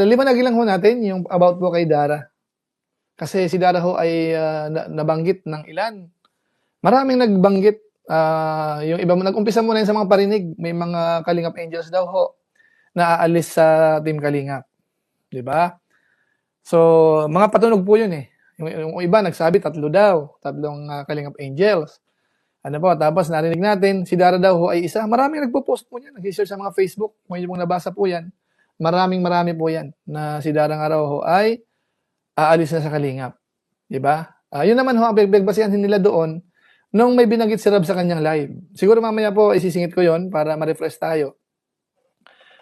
Liwanagin lang ho natin yung about po kay Dara. Kasi si Dara ho ay nabanggit ng ilan. Maraming nagbanggit. Yung iba, nag-umpisa muna yun sa mga parinig. May mga Kalingap Angels daw ho na aalis sa Team Kalingap. Di ba? So, mga patunog po yun eh. Yung iba nagsabi tatlong Kalingap Angels. Ano po, tapos narinig natin, si Dara daw ho ay isa. Maraming nagpo-post po yan, nag-share sa mga Facebook. Kung yung nabasa po yan, marami po yan na si Dara nga raw ho ay aalis na sa Kalingap. Diba? Yun naman ho, ang basihan nila doon nung may binanggit si Rab sa kanyang live. Siguro mamaya po isisingit ko yon para ma-refresh tayo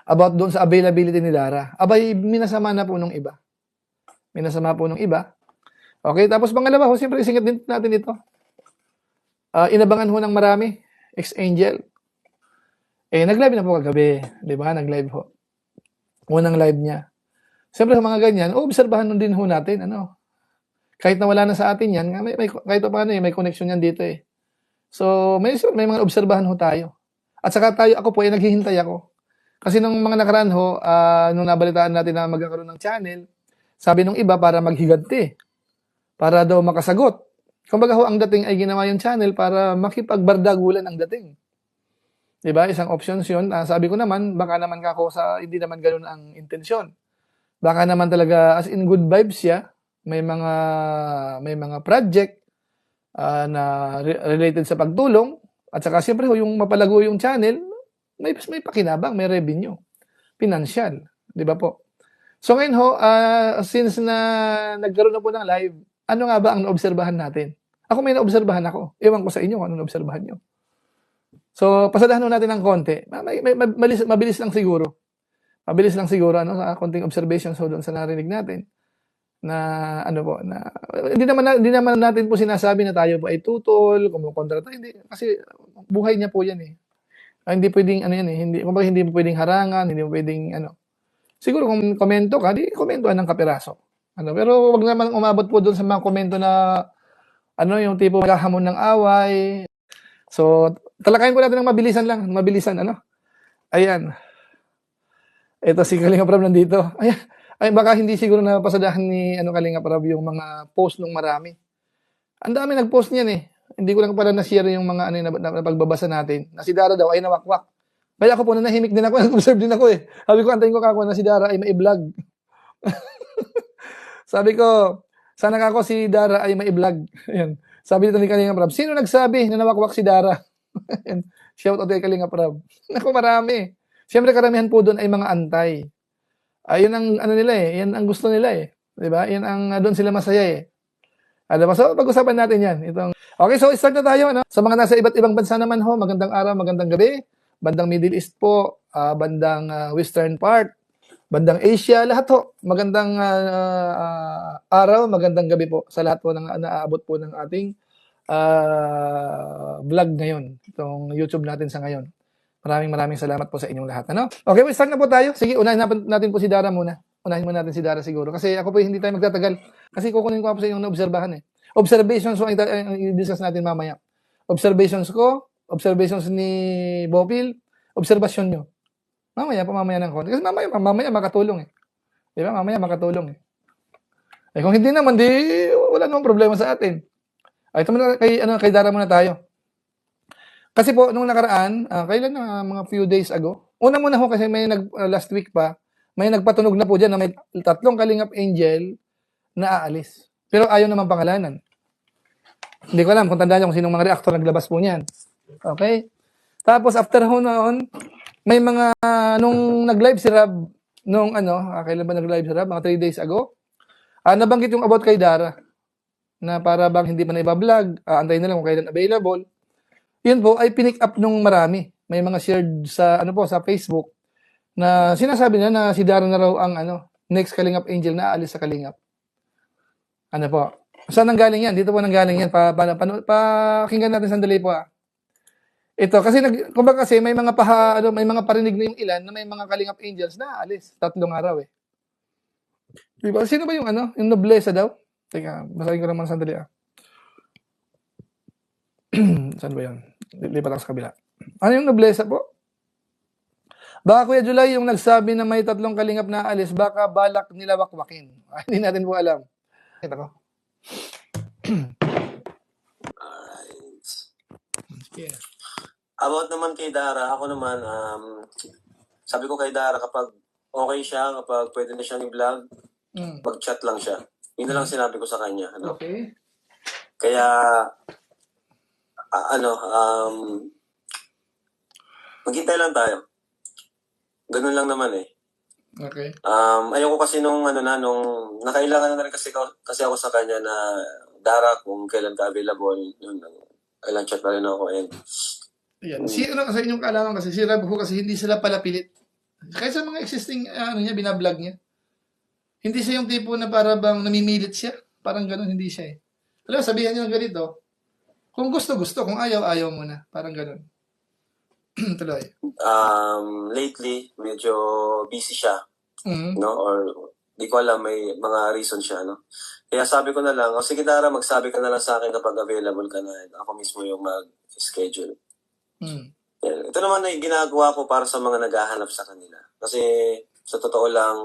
about doon sa availability ni Dara. Abay, minasama na po nung iba. Minasama po nung iba. Okay, tapos pangalawa ho, siyempre isingit din natin ito. Inabangan ho ng marami, ex-angel. Nag-live na po kagabi, di ba? Nag-live ho. Unang live niya. Siyempre sa mga ganyan, obserbahan din ho natin, ano. Kahit na wala na sa atin yan, kahit pa paano may connection yan dito eh. So, may mga obserbahan ho tayo. At saka ako po, naghihintay ako. Kasi nung mga nakaraan ho, nung nabalitaan natin na magkakaroon ng channel, sabi nung iba para maghiganti. Para daw makasagot. Kumbaga ho, ang dating ay ginawa yung channel para makipagbardagulan ang dating. Diba? Isang options yun. Sabi ko naman, baka naman kako hindi naman ganoon ang intensyon. Baka naman talaga, as in good vibes siya, may mga project na related sa pagtulong. At saka siyempre ho, yung mapalago yung channel, may pakinabang, may revenue. Financial. Diba po? So ngayon ho, since na nagkaroon na po ng live, ano nga ba ang naobserbahan natin? Ako may naobserbahan ako. Ewan ko sa inyo kung ano naobserbahan nyo. So, pasadahan natin ng konti. Mabilis lang siguro. Mabilis lang siguro sa konting observation so doon sa narinig natin na hindi naman natin po sinasabi na tayo po ay tutol, kumukontra tayo. Hindi, kasi buhay niya po yan eh. Hindi pwedeng hindi mo pwedeng harangan, hindi mo pwedeng Siguro kung komento ka, di komentuhan ng kapiraso. Pero wag naman umabot po doon sa mga komento na yung tipo maghahamon ng away. So, talakayin ko natin ng mabilisan, Ayan. Ito si Kalinga Prab nandito. Ayan. Ay, baka hindi siguro napasadahan ni Kalinga Prab yung mga post nung marami. Ang dami nag-post niyan eh. Hindi ko lang pala na-share yung mga na pagbabasa natin. Na si Dara daw ay nawakwak. Kaya ako po nanahimik din ako, nag-observe din ako eh. Sabi ko, antayin ko kako na si Dara ay mai-vlog. Sabi ko, sana kako si Dara ay mai-vlog. Ayan. Sabi dito ni Kalinga Prab, sino nagsabi na nawakwak si Dara? Shout out kay Kalinga Prab. Naku, marami. Siyempre karamihan po doon ay mga antay. Ayun ang nila eh, yan ang gusto nila eh. 'Di ba? Yan ang doon sila masaya eh. So pag-usapan natin 'yan. Okay, so start na tayo Sa mga nasa iba't ibang bansa naman ho, magandang araw, magandang gabi. Bandang Middle East po, bandang Western part, bandang Asia, lahat ho. Magandang araw, magandang gabi po sa lahat po ng naaabot po ng ating vlog ngayon. Itong YouTube natin sa ngayon. Maraming salamat po sa inyong lahat. Okay, start na po tayo. Sige, unahin natin po si Dara muna. Unahin muna natin si Dara siguro. Kasi ako po hindi tayo magtatagal. Kasi kukunin ko po sa inyong naobserbahan eh. Observations ko, i-discuss natin mamaya. Observations ko, observations ni Bopil, observation nyo. Mamaya ng konti. Kasi mamaya makatulong eh. Di ba? Mamaya makatulong eh. Kung hindi naman, wala namang problema sa atin. Ito muna kay Dara muna tayo. Kasi po, nung nakaraan, kailan na, mga few days ago, una muna ho kasi may last week pa, may nagpatunog na po dyan na may 3 Kalingap Angel na aalis. Pero ayaw naman pangalanan. Hindi ko alam kung tandaan nyo kung sinong mga reactor naglabas po niyan. Okay? Tapos after ho noon, may mga, nung nag-live si Rab, kailan ba nag-live si Rab? Mga 3 days ago, nabanggit yung about kay Dara, na para bang hindi pa na iba-vlog, antayin na lang kung kailan available. Yun po ay pinick up nung marami. May mga shared sa sa Facebook na sinasabi na si Dara na raw ang next Kalingap Angel na aalis sa Kalingap. Saan nanggaling yan? Dito po nanggaling yan. Pakinggan natin sandali po. Ito kasi kumbaga kasi may mga may mga parinig na yung ilan na may mga Kalingap Angels na aalis 3 araw eh. Diba? Sino ba yung yung noblesa daw? Teka, basahin ko naman sandali Saan ba yun? Lipat ako sa kabila. Ano yung noblesa po? Baka Kuya July yung nagsabi na may 3 kalingap na aalis, baka balak nila wakwakin. Hindi natin po alam. Ito ko. Alright. Yeah. About naman kay Dara, ako naman, sabi ko kay Dara, kapag okay siya, kapag pwede na siyang i-vlog, mag-chat lang siya. Yun na lang sinabi ko sa kanya. Ano? Okay. Kaya, maghintay lang tayo. Ganun lang naman eh. Okay. Ayoko kasi nung nakailangan na rin kasi ako sa kanya na Dara kung kailan ka available, yun, kailan chat na rin ako. And, Ayan. Si ano kasi inyong kaalaman kasi, si Rab ko kasi hindi sila pala pilit. Kaysa mga existing, binablog niya. Hindi siya yung tipo na para bang namimilit siya. Parang ganun, hindi siya eh. Alam mo, sabihan niyo ng ganito. Kung gusto, kung ayaw, ayaw mo na. Parang ganun. Tuloy. Lately, medyo busy siya. Mm-hmm. No? Or, di ko alam, may mga reason siya, no? Kaya sabi ko na lang, sige Dara, magsabi ka na lang sa akin kapag available ka na. Ako mismo yung mag-schedule. Ito naman ay ginagawa ko para sa mga naghahanap sa kanila. Kasi, sa totoo lang,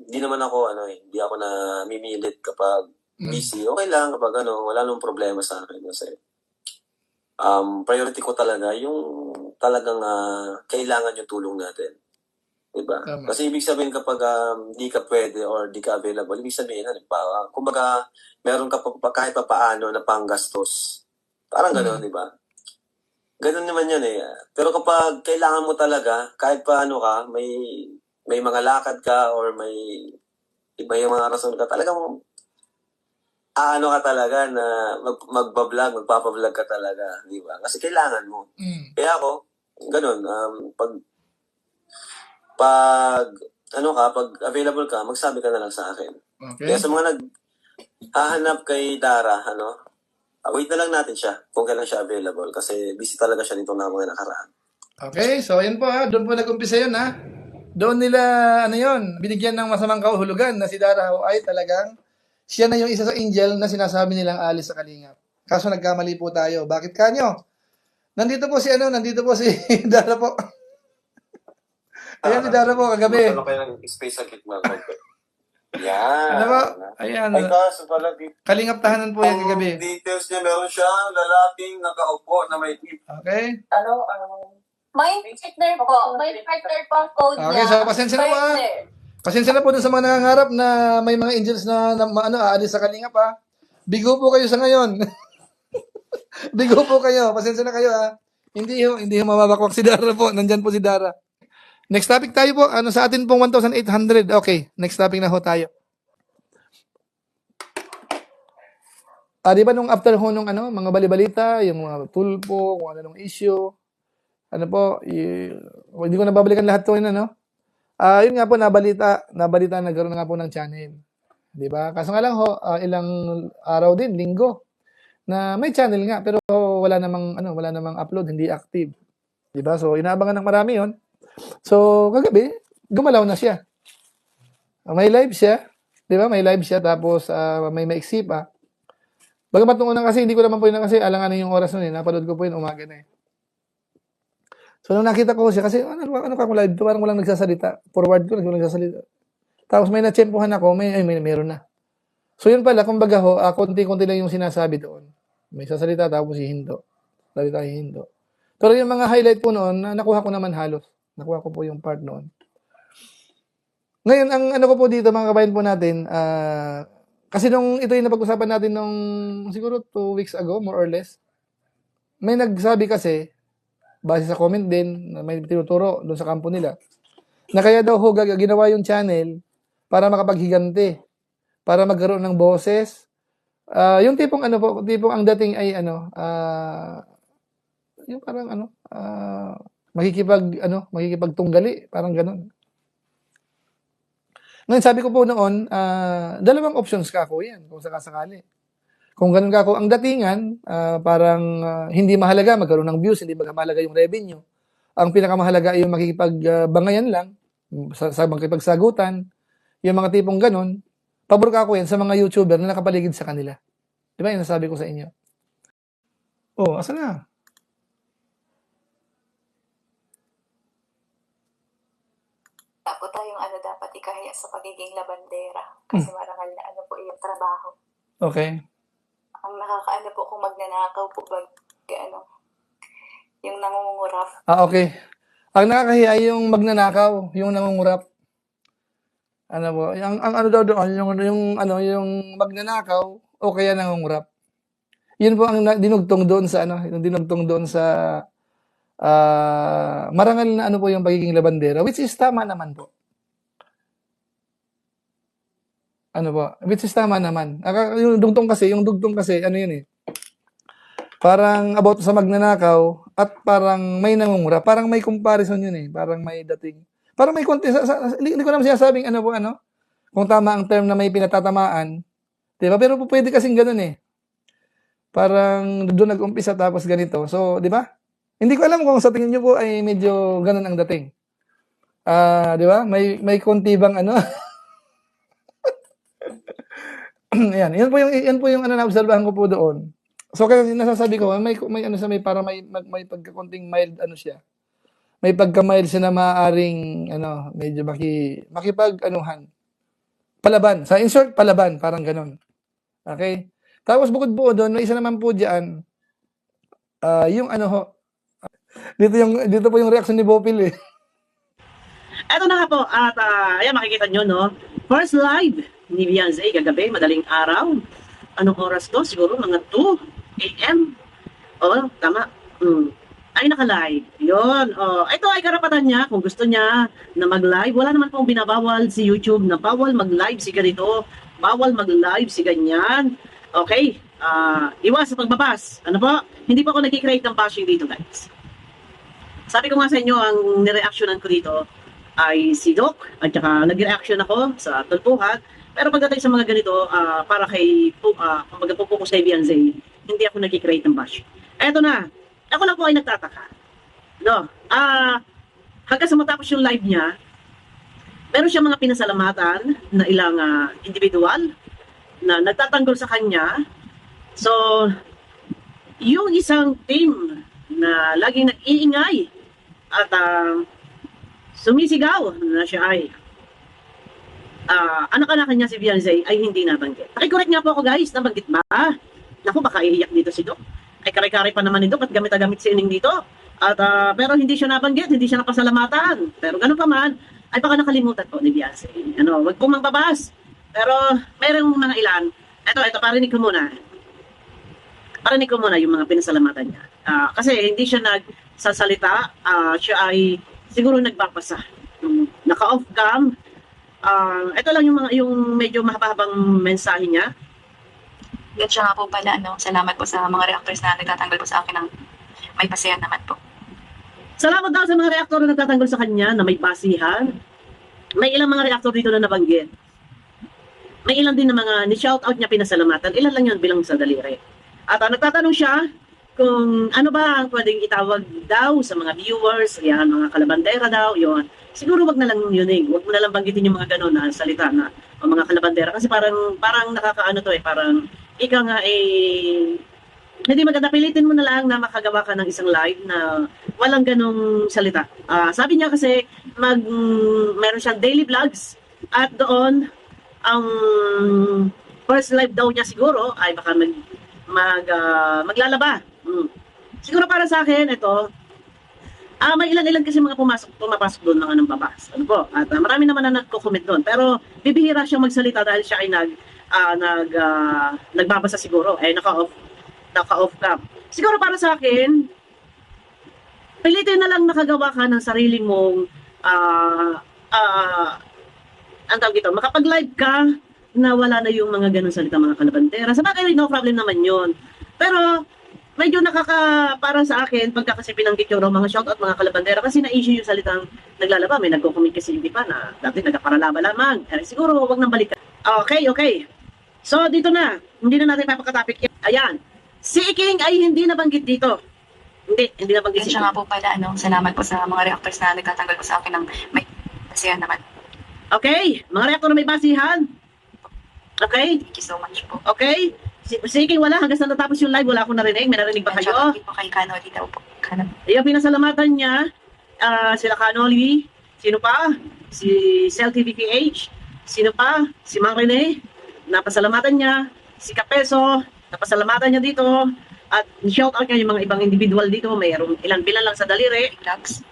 di naman ako, hindi ako na mimilit kapag busy. Okay lang kapag wala nung problema sa akin. Kasi, priority ko talaga yung talagang kailangan yung tulong natin. Diba? Tama. Kasi ibig sabihin kapag di ka pwede or di ka available, ibig sabihin, kumbaga, meron ka kahit pa paano na panggastos. Parang gano'n, di ba? Gano'n naman yun eh. Pero kapag kailangan mo talaga, kahit pa may mga lakad ka or may mga rason ka, talagang ka talaga na magpapablog ka talaga, di ba? Kasi kailangan mo. Kaya ako, ganun, pag available ka, magsabi ka na lang sa akin. Okay. Kaya sa mga naghahanap kay Dara, wait na lang natin siya kung kailan siya available kasi busy talaga siya nitong mga nakaraan. Okay, so ayan po doon po nag-umpisa yun Doon nila, binigyan ng masamang kahulugan na si Dara ay talagang siya na yung isa sa angel na sinasabi nilang alis sa kalingap. Kaso nagkamali po tayo. Bakit kanyo? Nandito po si Dara po. Ayan si Dara po kagabi. Ano kayo ng space sa gitna? Yan. Ano ba? Ayan. Ay, kaso pala, Kalingap tahanan po yan kagabi. Details niya, meron siyang lalaking nakaupo na may tip. Okay. May partner po. May partner po ang code Okay, niya. so pasensya na po Pasensya na po dun sa mga nangangarap na may mga angels na aalis sa kalingap Bigo po kayo sa ngayon. Bigo po kayo. Pasensya na kayo Hindi ho mababakwak si Dara po. Nandyan po si Dara. Next topic tayo po. Sa atin pong 1,800. Okay, next topic na ho tayo. Di ba nung after ho nung mga balibalita, yung mga tulpo, kung ano nung issue, hindi ko nababalikan lahat to yun, yun nga po, nabalita nagkaroon na nga po ng channel. Di ba? Kaso nga lang ho, ilang araw din, linggo, na may channel nga, pero wala namang upload, hindi active. Di ba? So, inaabangan ng marami yun. So, kagabi, gumalaw na siya. May live siya. Di ba? May live siya, tapos may maiksi pa. Bagamat nung unang kasi, hindi ko naman po yun kasi alanganin yung oras nun Napanood ko po yun, umaga na So, nung nakita ko siya, kasi ano ka kung live to? Parang walang nagsasalita. Forward ko, walang nagsasalita. Tapos may natsempuhan ako, meron na. So, yun pala, kumbaga ho, konti-konti lang yung sinasabi doon. May sasalita, tapos hihindo. Salita, hihindo. Pero yung mga highlight po noon, nakuha ko naman halos. Nakuha ko po yung part noon. Ngayon, ang ko po dito, mga kabayan po natin, kasi ito yung napag-usapan natin nung siguro 2 weeks ago, more or less. May nagsabi kasi, base sa comment din, na may tinuturo doon sa kampo nila, na kaya daw ho ginawa yung channel para makapaghiganti, para magkaroon ng boses. Yung tipong tipong ang dating ay yung parang makikipagtunggali, parang ganun. Ngayon, sabi ko po noon, dalawang options ka ako yan, kung sakasakali. Kung ganun ka ako, ang datingan, parang hindi mahalaga magkaroon ng views, hindi mahalaga yung revenue. Ang pinakamahalaga ay yung makikipagbangayan lang, sa makikipagsagutan, yung mga tipong ganun. Pabor ka ako yan sa mga YouTuber na nakapaligid sa kanila. Di ba yung nasabi ko sa inyo? Asa na? po tayong dapat ikahiya sa pagiging labandera. Kasi marangal na po yung trabaho. Okay. Ang nakakaano po kung magnanakaw po ba, yung nangungurap. Okay. Ang nakakahiya ay yung magnanakaw, yung nangungurap. Ano po, ang ano daw doon, yung magnanakaw o kaya nangungurap. Yun po ang dinugtong doon sa marangal na ano po yung pagiging labandera, which is tama naman po. Ano po, which is tama naman. Yung dugtong kasi, ano yun eh. Parang about sa magnanakaw at parang may nangungura. Parang may comparison yun eh. Parang may dating. Parang may konti. Hindi ko naman sinasabing kung tama ang term na may pinatatamaan. Diba? Pero po pwede kasing ganun eh. Parang doon nag-umpisa tapos ganito. So, di ba? Hindi ko alam kung sa tingin nyo po ay medyo ganun ang dating. Di ba? May konti bang Yan. Yan po yung naobserbahan ko po doon. So kaya nasasabi ko, may pagkakonting mild siya. May pagka-mild siya na maaaring medyo makipag-anuhan. Palaban. Sa in short, palaban, parang ganun. Okay? Tapos bukod po doon, may isa naman po diyan yung dito po yung reaction ni Bopil eh. Eto na nga po, at ayan makikita nyo, no? First live ni Beyonce kagabi, madaling araw. Anong oras to? Siguro mga 2 a.m. Oo, tama. Ay naka-live. Yun. Ito ay karapatan niya kung gusto niya na mag-live. Wala naman pong binabawal si YouTube na bawal mag-live si ganito, bawal mag-live si ganyan. Okay? Iwas sa pagbabas. Ano po? Hindi po ako nag-create ng bashing dito, guys. Sabi ko nga sa inyo, ang nireactionan ko dito ay si Doc, at saka nag-reaction ako sa tulpuhan. Pero pagdating sa mga ganito, para kay, pag-focus kay Beyonce, hindi ako nag-create ng bash. Eto na, ako lang po ay nagtataka. No, hanggang sa matapos yung live niya, meron siya mga pinasalamatan na ilang individual na nagtatanggol sa kanya. So, yung isang team na laging nag-iingay at sumisigaw na siya ay anak-anakan niya si Beyonce ay hindi nabanggit. Nakikorek nga po ako guys, nabanggit ba? Naku, baka iiyak dito si Doc. Ay kare-kare pa naman ni Doc at gamit na gamit si Ining dito. At pero hindi siya nabanggit, hindi siya napasalamatan. Pero ganun pa man, ay baka nakalimutan po ni Beyonce. Wag pong magbabas. Pero merong mga ilan. Ito, parinig ko muna. Parinig ko muna yung mga pinasalamatan niya. Kasi hindi siya nagsasalita, siya ay siguro nagbabasa. Naka-off cam. Ito lang yung medyo mahaba-habang mensahe niya. At siya nga po pala, salamat po sa mga reactors na nagtatanggal po sa akin ng may basihan naman po. Salamat daw sa mga reaktor na nagtatanggol sa kanya na may basihan. May ilang mga reaktor dito na nabanggit. May ilang din na mga ni-shoutout niya pinasalamatan. Ilan lang yun bilang sa daliri. At nagtatanong siya kung ano ba ang pwedeng itawag daw sa mga viewers, yan, mga kalabandera daw, yun. Siguro wag na lang yun eh. Wag mo na lang banggitin yung mga gano'n na salita na o mga kalabandera. Kasi parang nakakaano to eh, parang ikaw nga eh, hindi maganda, pilitin mo na lang na makagawa ka ng isang live na walang ganong salita. Sabi niya kasi meron siyang daily vlogs at doon ang first live daw niya siguro ay baka maglalaba. Siguro para sa akin ito, may ilan-ilan kasi mga pumapasok doon mga nang babas. Ano po? At marami naman na nagko-comment doon. Pero bibihira siyang magsalita dahil siya ay nagbabasa siguro. Naka-off cam. Siguro para sa akin, pilitin na lang makagawa ka ng sarili mong ang tawag ito, makapag-live ka na wala na yung mga ganun salita mga kalabandera. Sa bagay, no problem naman yun. Pero medyo para sa akin, pagka kasi pinanggit yung mga shoutout mga kalabandera, kasi na-issue yung salitang naglalaba. May nagko-comment kasi hindi pa na dati nagkaparalaba lamang. Siguro wag nang balikan. Okay. So dito na, hindi na natin papakatapik. Ayan, si Iking ay hindi nabanggit dito. Hindi nabanggit si At siya nga po pala, salamat po sa mga reactors na nagtatanggal po sa akin ng may basihan naman. Okay, mga reaktor na may basihan. Okay? Thank you so much po. Okay? Si Iking wala, hanggang sa natapos yung live, wala akong narinig. May narinig ba At kayo? siya po kay Kanoli daw po. Yung pinasalamatan niya, sila Kanoli, sino pa? si Cel TVPH, sino pa? Si Mang Rene, napasalamatan niya, si Kapeso, napasalamatan niya dito, at shout out niya yung mga ibang individual dito, mayroong ilang bilang lang sa daliri. Vlogs.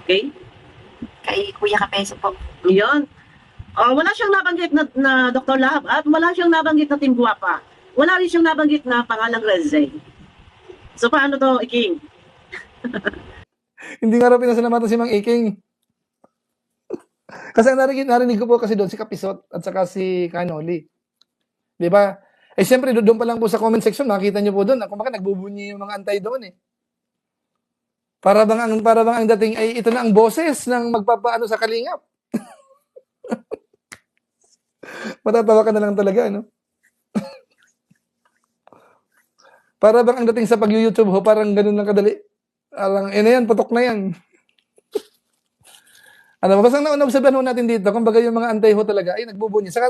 Okay? Kay Kuya Kapeso po. Yun. Wala siyang nabanggit na Dr. Lab at wala siyang nabanggit na Team Guapa. Wala rin siyang nabanggit na pangalang Reze. So paano to, Iking? Hindi nga raw pinasalamatan si Mang Iking. Kasi narinig ko po kasi doon si Kapisot at saka si Canoli. Di ba? Eh siyempre doon pa lang po sa comment section, makita niyo po doon, kung baka nagbubunyi yung mga antay doon eh. Para bang ang dating ay ito na ang boses ng magpapaano sa Kalingap. Matatawa ka na lang talaga, no? Para bang ang dating sa pag-YouTube ho, parang ganun lang kadali. Alang, na yan, putok na yan. Ano, basta naunobserbahan ho natin dito, kumbaga yung mga antay ho talaga, ay nagbubunyi. Saka,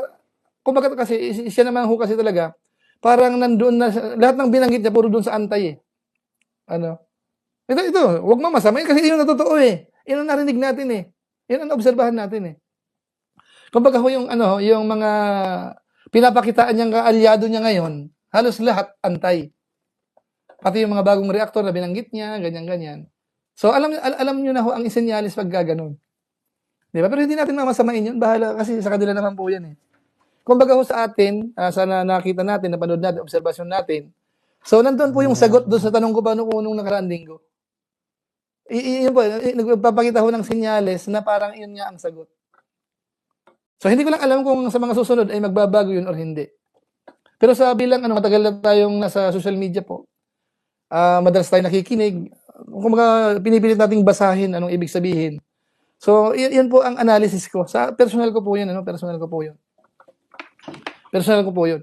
kumbaga kasi, siya naman ho kasi talaga, parang nandoon na, lahat ng binanggit niya, puro doon sa antay eh. Ano? Ito, huwag mamasamayin kasi yun ang totoo eh. Yun ang narinig natin eh. Yun ang obserbahan natin eh. Kumbaga ho yung, yung mga pinapakitaan niyang kaalyado niya ngayon, halos lahat antay. Pati yung mga bagong reaktor na binanggit niya, ganyan-ganyan. So, alam niyo na ho ang isenyalis pag gaganon. Di ba? Pero hindi natin mamasamain yun. Bahala kasi sa kanila naman po yan eh. Kumbaga ho sa atin, sana nakita natin, napanood natin, obserbasyon natin. So, nandun po yung sagot doon sa tanong ko ba nung nakaraang linggo. Yun po, nagpapakita ho ng senyales na parang yun nga ang sagot. So, hindi ko lang alam kung sa mga susunod ay magbabago yun or hindi. Pero sa bilang, matagal na tayong nasa social media po, madalas tayo nakikinig, kung pinipilit nating basahin anong ibig sabihin. So, yun po ang analysis ko. Sa personal ko po yun, personal ko po yun. Personal ko po yun.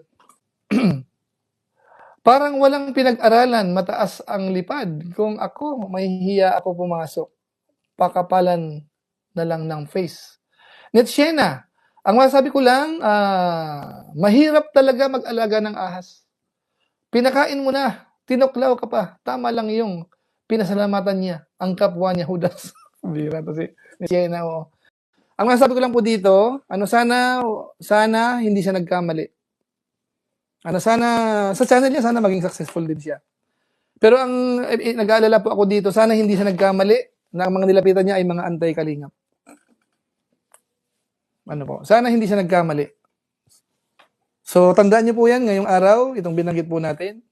Parang walang pinag-aralan, mataas ang lipad. Kung ako, mahihiya ako pumasok. Pakapalan na lang ng face. Netshena, ang masasabi ko lang, mahirap talaga mag-alaga ng ahas. Pinakain mo na, tinuklaw ka pa. Tama lang yung pinasalamatan niya, ang kapwa niya Judas. Bira to si Netshena. Ang masasabi ko lang po dito, sana hindi siya nagkamali. Sana, sa channel niya, sana maging successful din siya. Pero ang nag-aalala po ako dito, sana hindi siya nagkamali na ang mga nilapitan niya ay mga anti-kalingap. Sana hindi siya nagkamali. So, tandaan niyo po yan ngayong araw, itong binanggit po natin.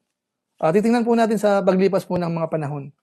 Titingnan po natin sa paglipas po ng mga panahon.